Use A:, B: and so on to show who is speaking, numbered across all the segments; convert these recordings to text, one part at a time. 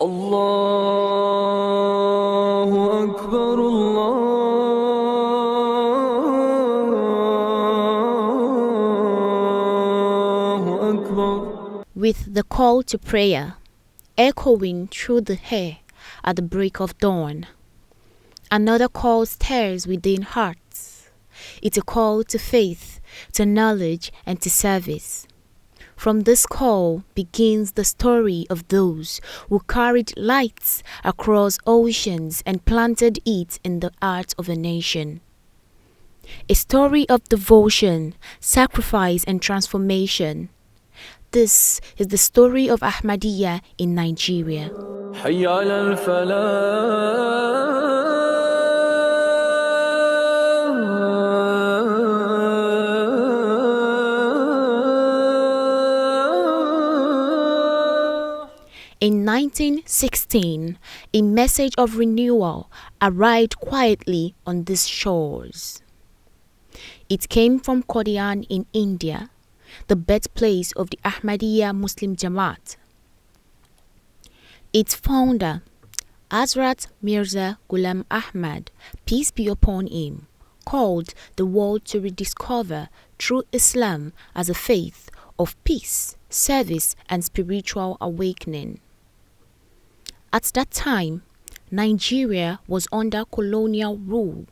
A: Allahu Akbar, Allahu Akbar.
B: With the call to prayer echoing through the air at the break of dawn, another call stirs within hearts. It's a call to faith, to knowledge, and to service. From this call begins the story of those who carried lights across oceans and planted it in the heart of a nation. A story of devotion, sacrifice, and transformation. This is the story of Ahmadiyya in Nigeria.
A: حي على الفلاح.
B: In 1916, a message of renewal arrived quietly on these shores. It came from Qadian in India, the birthplace of the Ahmadiyya Muslim Jamaat. Its founder, Hazrat Mirza Ghulam Ahmad, peace be upon him, called the world to rediscover true Islam as a faith of peace, service, and spiritual awakening. At that time, Nigeria was under colonial rule.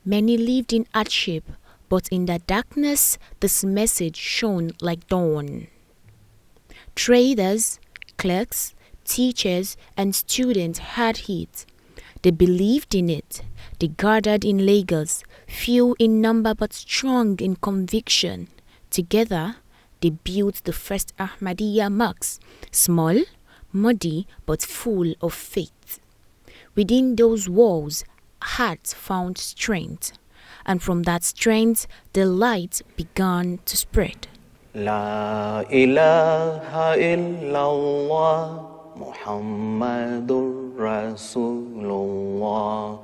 B: Many lived in hardship, but in the darkness, this message shone like dawn. Traders, clerks, teachers, and students heard it. They believed in it. They gathered in Lagos, few in number but strong in conviction. Together, they built the first Ahmadiyya mosques, small, muddy, but full of faith. Within those walls, hearts found strength, and from that strength, the light began to spread.
C: La ilaha illallah Muhammadur Rasulullah.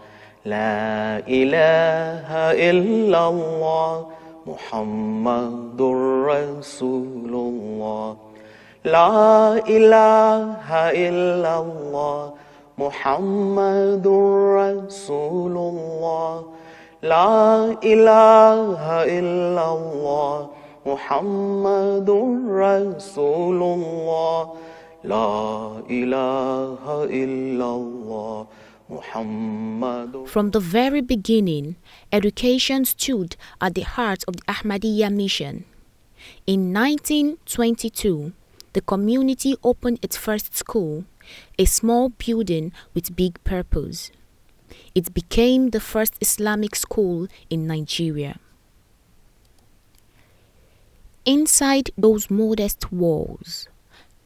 C: La ilaha illallah Muhammadur Rasulullah. La ilaha illallah Muhammadur Rasulullah. La ilaha illallah Muhammadur Rasulullah. La ilaha illallah Muhammadur.
B: From the very beginning, education stood at the heart of the Ahmadiyya mission. In 1922, the community opened its first school, a small building with big purpose. It became the first Islamic school in Nigeria. Inside those modest walls,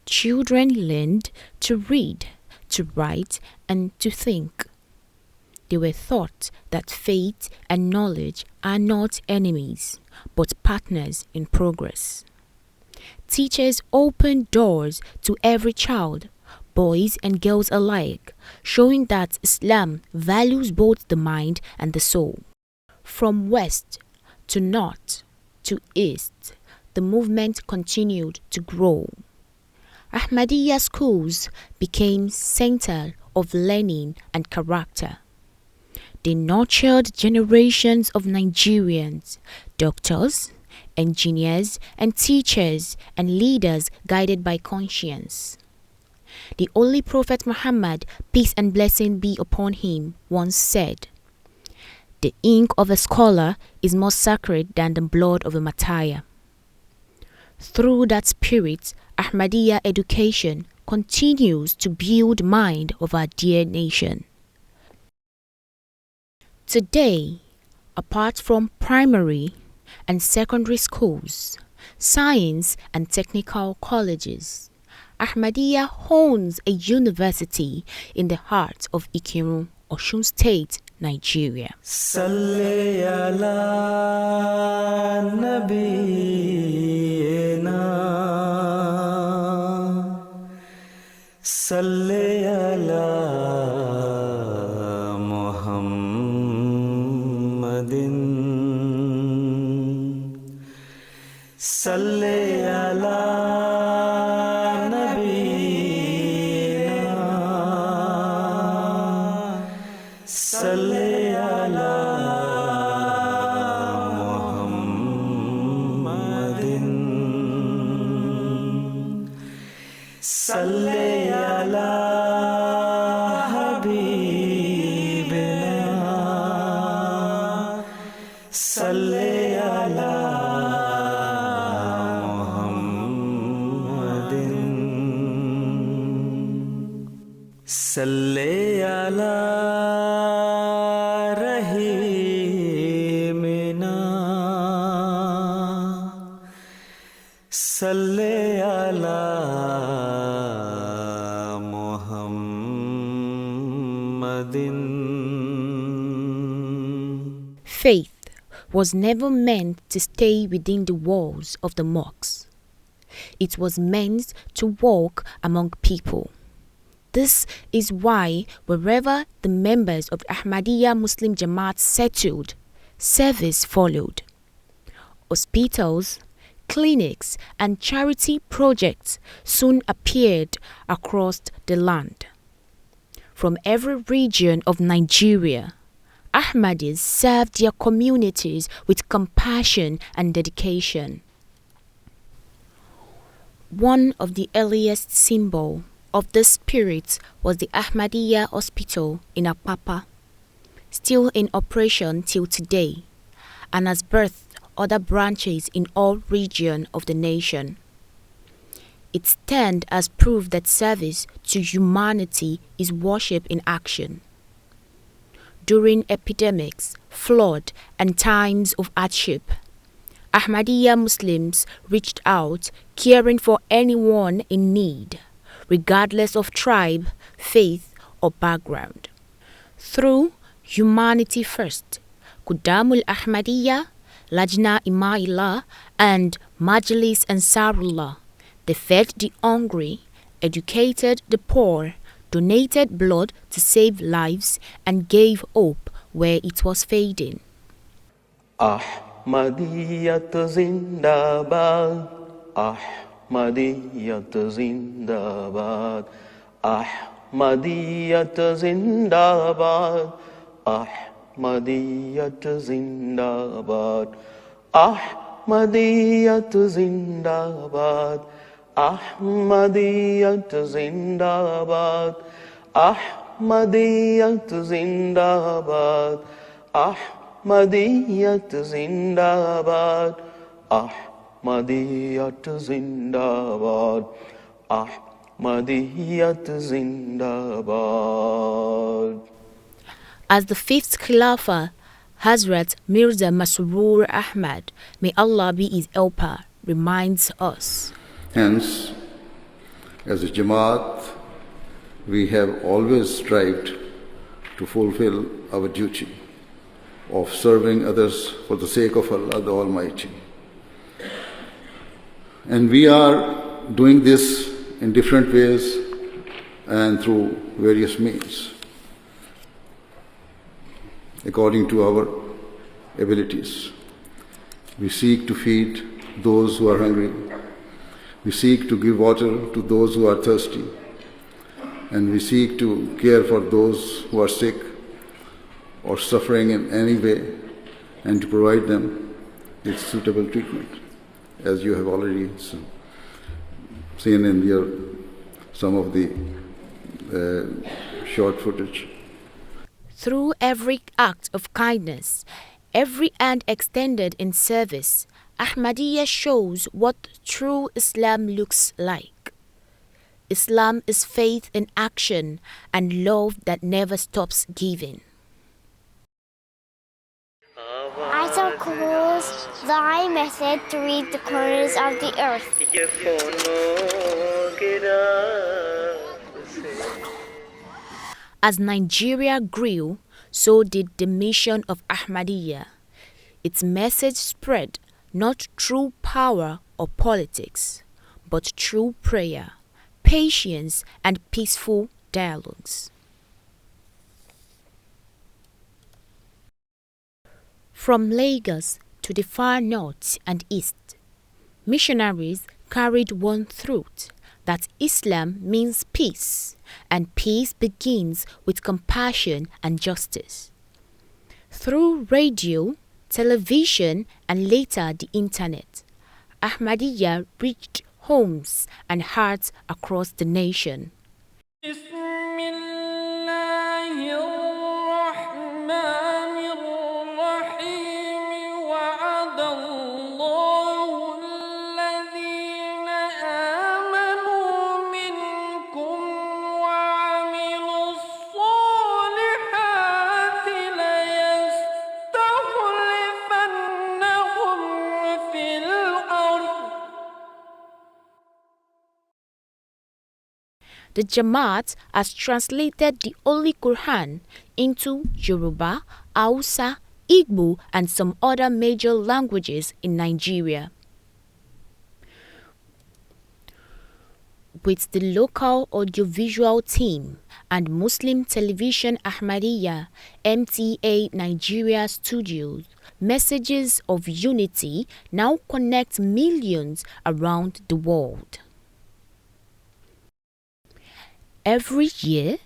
B: children learned to read, to write, and to think. They were taught that faith and knowledge are not enemies, but partners in progress. Teachers opened doors to every child, boys and girls alike, showing that Islam values both the mind and the soul. From west to north to east, the movement continued to grow. Ahmadiyya schools became centers of learning and character. They nurtured generations of Nigerians, doctors, engineers, and teachers, and leaders guided by conscience. The Holy Prophet Muhammad, peace and blessing be upon him, once said, "The ink of a scholar is more sacred than the blood of a martyr." Through that spirit, Ahmadiyya education continues to build mind of our dear nation. Today, apart from primary and secondary schools, science and technical colleges, Ahmadiyya owns a university in the heart of Ikirun, Osun State, Nigeria.
A: Salli ala nabiyyina, salli ala Muhammadin, salli ala nabiyyina salli ala habibina, salli ala Muhammadin, salli ala Salli ala Muhammadin.
B: Faith was never meant to stay within the walls of the mosques. It was meant to walk among people. This is why wherever the members of Ahmadiyya Muslim Jamaat settled, service followed. Hospitals, clinics and charity projects soon appeared across the land. From every region of Nigeria, Ahmadis served their communities with compassion and dedication. One of the earliest symbols of this spirit was the Ahmadiyya Hospital in Apapa, still in operation till today, and has birthed other branches in all regions of the nation. It stands as proof that service to humanity is worship in action. During epidemics, flood, and times of hardship, Ahmadiyya Muslims reached out, caring for anyone in need, regardless of tribe, faith, or background. Through Humanity First, Qudamul Ahmadiyya, Lajna Imaillah, and Majlis Ansarullah, they fed the hungry, educated the poor, donated blood to save lives, and gave hope where it was fading.
C: Ahmadiyyat zindabad, Ahmadiyyat zindabad, Ahmadiyyat zindabad, Ahmadiyyat zindabad, Ahmadiyyat zindabad, Ahmadiyyat zindabad, Ahmadiyyat zindabad, Ahmadiyyat zindabad, Ahmadiyyat zindabad, Ahmadiyyat zindabad.
B: As the fifth Khilafat, Hazrat Mirza Masroor Ahmad, may Allah be his helper, reminds us.
D: Hence, as a Jamaat, we have always strived to fulfill our duty of serving others for the sake of Allah the Almighty. And we are doing this in different ways and through various means, according to our abilities. We seek to feed those who are hungry. We seek to give water to those who are thirsty. And we seek to care for those who are sick or suffering in any way, and to provide them with suitable treatment, as you have already seen in some of the short footage.
B: Through every act of kindness, every hand extended in service, Ahmadiyya shows what true Islam looks like. Islam is faith in action and love that never stops giving.
E: I shall cause thy method to reach the corners of the earth.
B: As Nigeria grew, so did the mission of Ahmadiyya. Its message spread not through power or politics, but through prayer, patience, and peaceful dialogues. From Lagos to the far north and east, missionaries carried one truth, that Islam means peace, and peace begins with compassion and justice. Through radio, television, and later the internet, Ahmadiyya reached homes, and hearts across the nation. The Jamaat has translated the Holy Quran into Yoruba, Hausa, Igbo, and some other major languages in Nigeria. With the local audiovisual team and Muslim television Ahmadiyya MTA Nigeria studios, messages of unity now connect millions around the world. Every year,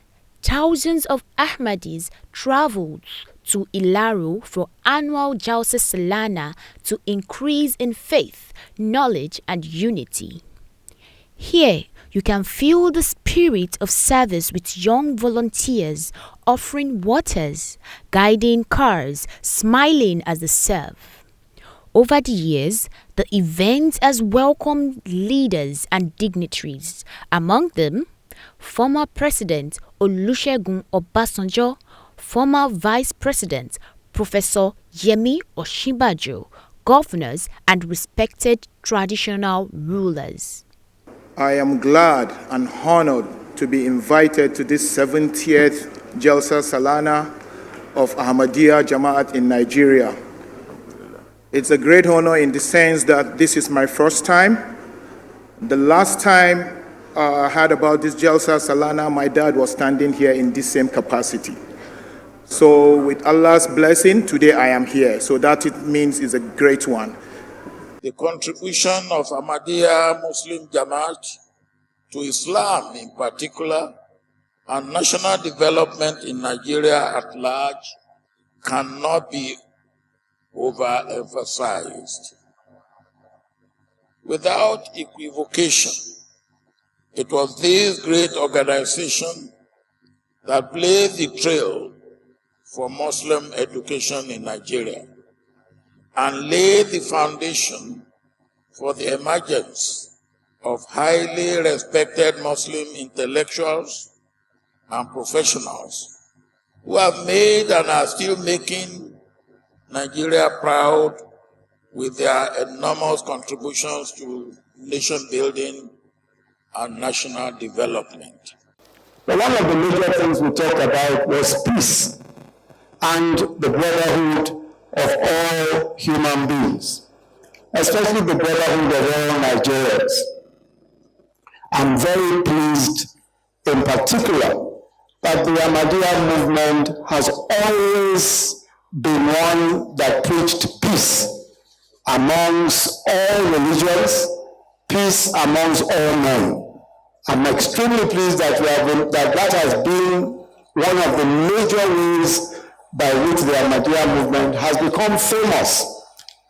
B: thousands of Ahmadis travel to Ilaro for annual Jalsa Salana to increase in faith, knowledge, and unity. Here, you can feel the spirit of service with young volunteers offering waters, guiding cars, smiling as they serve. Over the years, the event has welcomed leaders and dignitaries, among them former President Olusegun Obasanjo, former Vice President Professor Yemi Osinbajo, governors, and respected traditional rulers.
F: I am glad and honored to be invited to this 70th Jalsa Salana of Ahmadiyya Jamaat in Nigeria. It's a great honor in the sense that this is my first time. The last time I heard about this Jalsa Salana, my dad was standing here in this same capacity. So with Allah's blessing, today I am here. So that it means is a great one.
G: The contribution of Ahmadiyya Muslim Jamaat to Islam in particular and national development in Nigeria at large cannot be overemphasized. Without equivocation, it was this great organization that blazed the trail for Muslim education in Nigeria and laid the foundation for the emergence of highly respected Muslim intellectuals and professionals who have made and are still making Nigeria proud with their enormous contributions to nation building and national development.
H: But one of the major things we talked about was peace and the brotherhood of all human beings, especially the brotherhood of all Nigerians. I'm very pleased in particular that the Ahmadiyya movement has always been one that preached peace amongst all religions, peace amongst all men. I'm extremely pleased that that has been one of the major ways by which the Ahmadiyya movement has become famous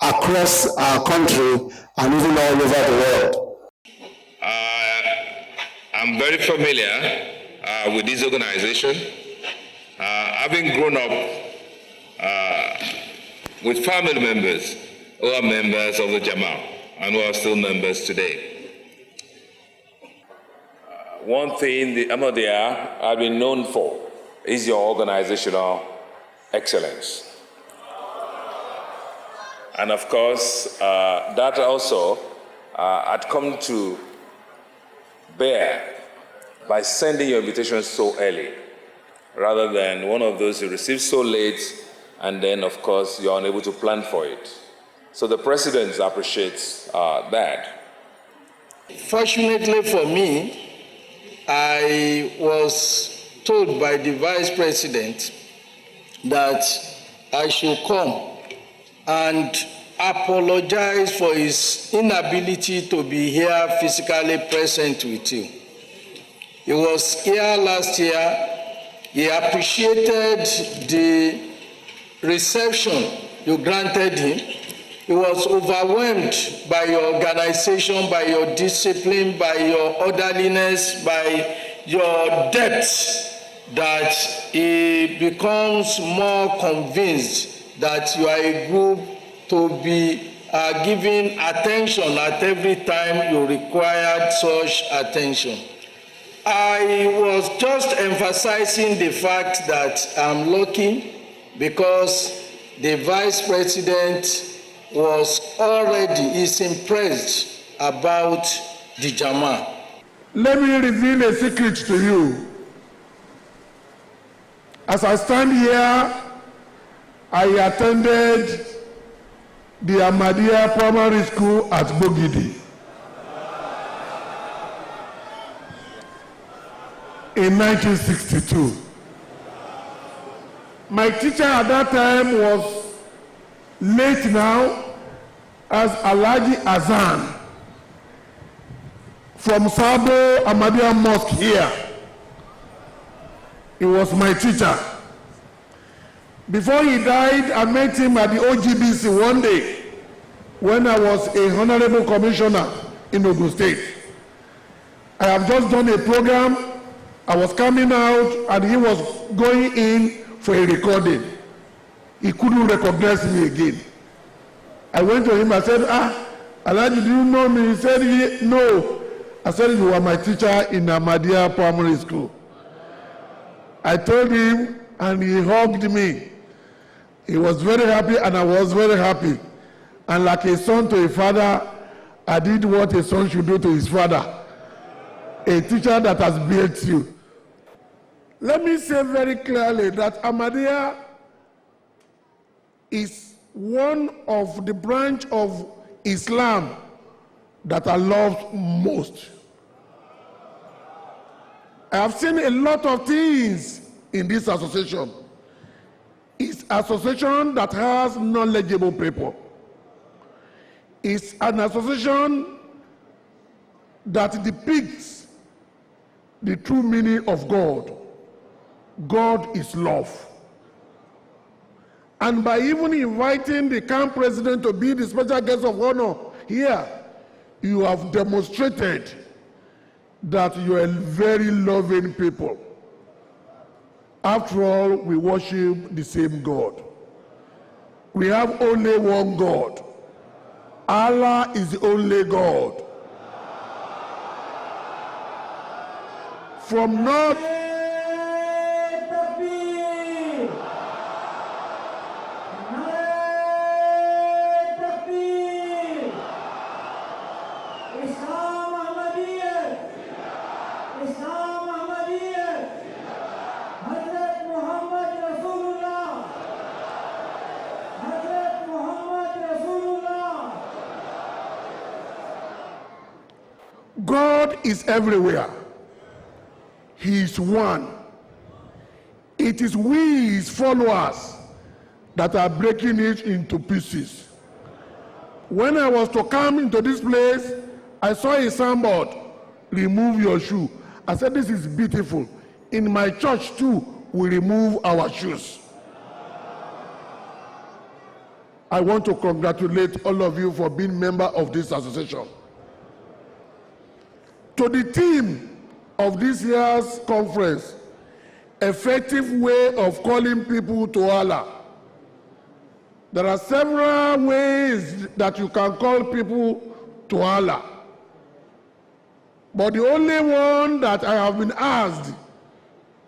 H: across our country and even all over the world.
I: I'm very familiar with this organization, having grown up with family members who are members of the Jamaat and who are still members today.
J: One thing the Ahmadiyya have been known for is your organizational excellence. And of course, that also had come to bear by sending your invitation so early, rather than one of those you receive so late, and then, of course, you're unable to plan for it. So the President appreciates that.
K: Fortunately for me, I was told by the Vice President that I should come and apologize for his inability to be here physically present with you. He was here last year. He appreciated the reception you granted him, He was overwhelmed by your organization, by your discipline, by your orderliness, by your depth, that he becomes more convinced that you are a group to be giving attention at every time you required such attention. I was just emphasizing the fact that I'm lucky because the Vice President is impressed about the Jama.
L: Let me reveal a secret to you. As I stand here, I attended the Ahmadiyya Primary School at Bogidi in 1962. My teacher at that time was late now as Alhaji Azan from Sabo Ahmadiyya Mosque here. He was my teacher. Before he died, I met him at the OGBC one day when I was a honorable commissioner in Ogun State. I have just done a program. I was coming out and he was going in for a recording. He couldn't recognize me again. I went to him, I said, Alhaji, do you know me? He said, no. I said, you were my teacher in Ahmadiyya Primary School. I told him and he hugged me. He was very happy and I was very happy. And like a son to a father, I did what a son should do to his father. A teacher that has built you. Let me say very clearly that Ahmadiyya is one of the branch of Islam that I love most. I have seen a lot of things in this association. It's an association that has knowledgeable people. It's an association that depicts the true meaning of God. God is love. And by even inviting the camp president to be the special guest of honor here, you have demonstrated that you are very loving people. After all, we worship the same God. We have only one God. Allah is the only God. From north God is everywhere. He is one. It is we, his followers, that are breaking it into pieces. When I was to come into this place, I saw a signboard, remove your shoe. I said, this is beautiful. In my church too, we remove our shoes. I want to congratulate all of you for being member of this association. To the theme of this year's conference, effective way of calling people to Allah. There are several ways that you can call people to Allah. But the only one that I have been asked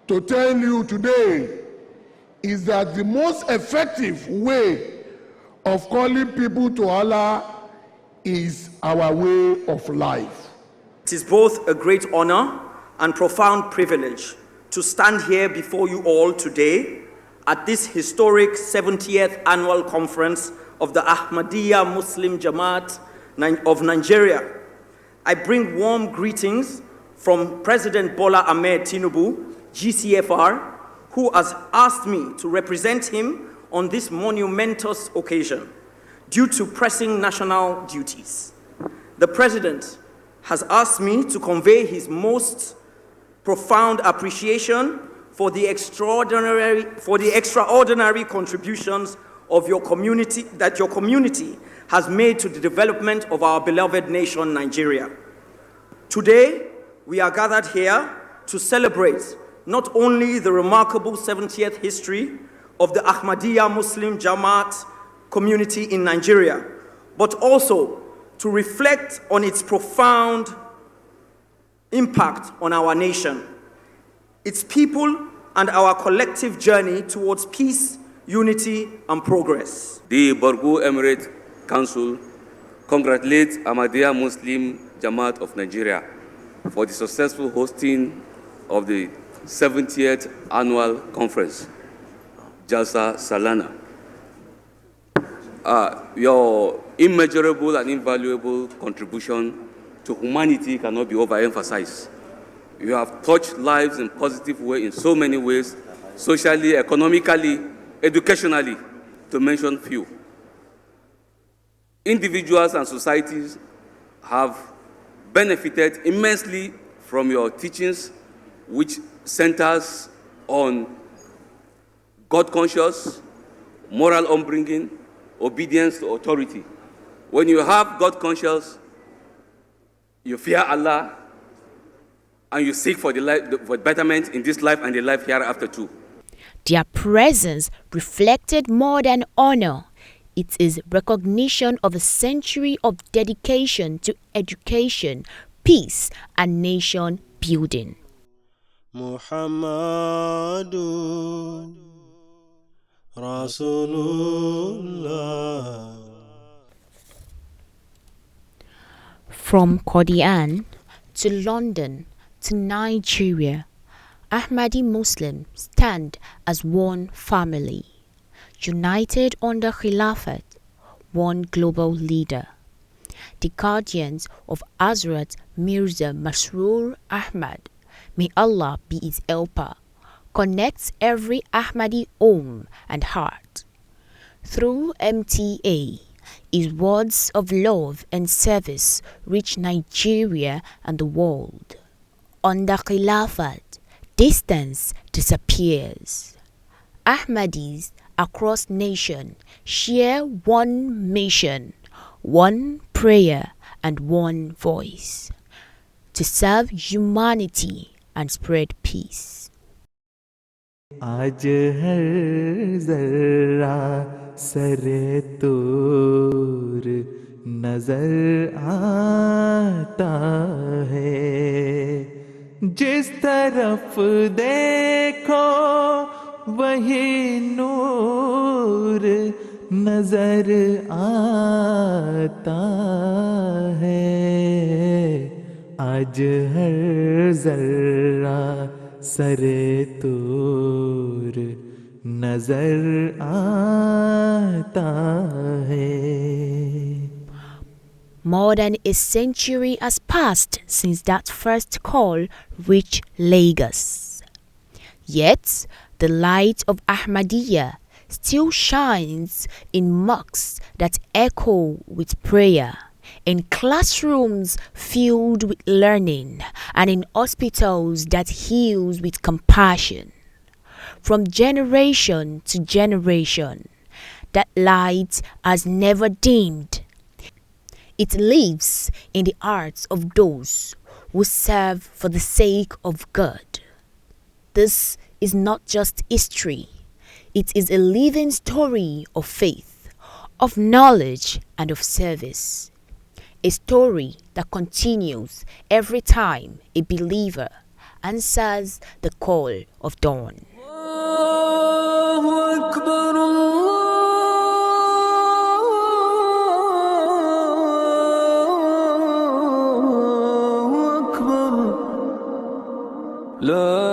L: to tell you today is that the most effective way of calling people to Allah is our way of life.
M: It is both a great honor and profound privilege to stand here before you all today at this historic 70th annual conference of the Ahmadiyya Muslim Jamaat of Nigeria. I bring warm greetings from President Bola Ahmed Tinubu, GCFR, who has asked me to represent him on this monumentous occasion due to pressing national duties. The President has asked me to convey his most profound appreciation for the extraordinary contributions of your community has made to the development of our beloved nation, Nigeria. Today, we are gathered here to celebrate not only the remarkable 70th history of the Ahmadiyya Muslim Jamaat community in Nigeria, but also to reflect on its profound impact on our nation, its people, and our collective journey towards peace, unity, and progress.
N: The Borgu Emirate Council congratulates Ahmadiyya Muslim Jamaat of Nigeria for the successful hosting of the 70th Annual Conference, Jalsa Salana. Your immeasurable and invaluable contribution to humanity cannot be overemphasized. You have touched lives in a positive way in so many ways, socially, economically, educationally, to mention few. Individuals and societies have benefited immensely from your teachings, which centers on God conscious, moral upbringing, obedience to authority. When you have God conscious, you fear Allah, and you seek for for betterment in this life and the life hereafter too.
B: Their presence reflected more than honor. It is recognition of a century of dedication to education, peace, and nation building.
A: Muhammadun Rasulullah.
B: From Qadian to London to Nigeria, Ahmadi Muslims stand as one family, united under Khilafat, one global leader. The guardians of Hazrat Mirza Masroor Ahmad, may Allah be his helper, connects every Ahmadi home and heart. Through MTA, his words of love and service reach Nigeria and the world. Under Khilafat, distance disappears. Ahmadis across nation share one mission, one prayer and one voice, to serve humanity and spread peace.
A: आज हर जरा सरे तोर नजर आता है जिस तरफ देखो वही नूर नजर आता है आज हर जरा सरे तोर नजर आता है.
B: More than a century has passed since that first call reached Lagos. Yet, the light of Ahmadiyya still shines in mosques that echo with prayer, in classrooms filled with learning, and in hospitals that heals with compassion. From generation to generation, that light has never dimmed. It lives in the hearts of those who serve for the sake of God. This is not just history. It is a living story of faith, of knowledge, and of service. A story that continues every time a believer answers the call of dawn.
A: La